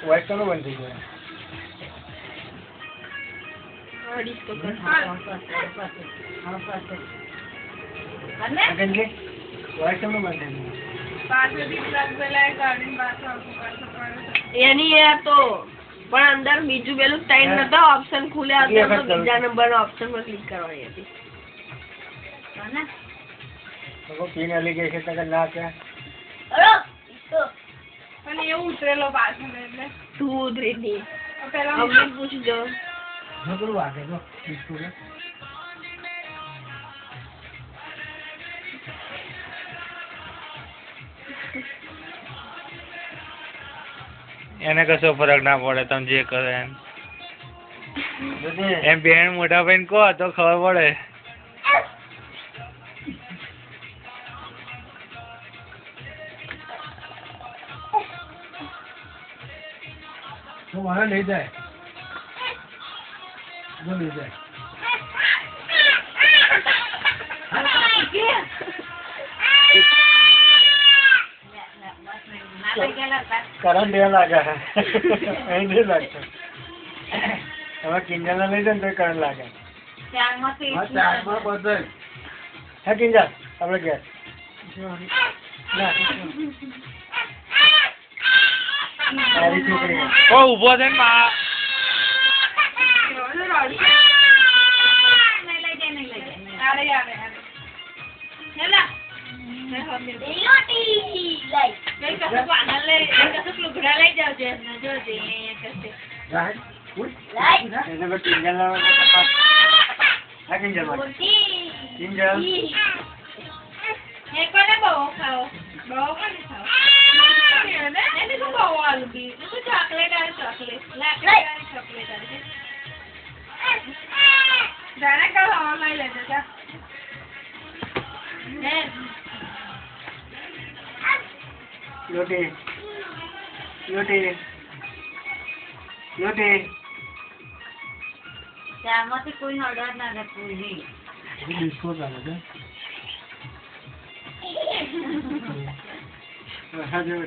white colour बन रही है वाइट कलर बन रही એની યાર તો પણ અંદર બીજું પેલું ટાઈમ નતો ઓપ્શન ખુલ્યા હતા બીજા નંબરનો ઓપ્શન પર ક્લિક કરવાની હતી तो पिन वाली कैसे तक ना क्या અને એવું ઉતરેલો પાછું એટલે 2 3 ડી પેલા અમને પૂછી દો no करो आगे नो इसको એને કશો ફરક ના પડે તમે જે કરો એમ બેન મોટા ભાઈ કહો તો ખબર પડે तो वहाँ ले जाए वो ले जाए करंट ये लगा है नहीं लगता हमें किंजल नहीं जान तो करंट लगा चार में बदल है किंजल अब लग गया सारी छोकरी ઓ ઊભો થઈને માં ऐसे में किंजल ना है किंजल किंजल योटी योटी योटी ત્યાંમાંથી કોઈ હળદર ના રાખવું નહીં डिस्को लगा है जो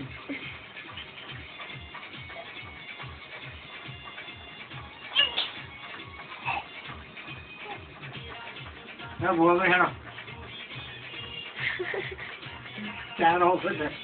मैं बोल रहा हूँ चार हो गए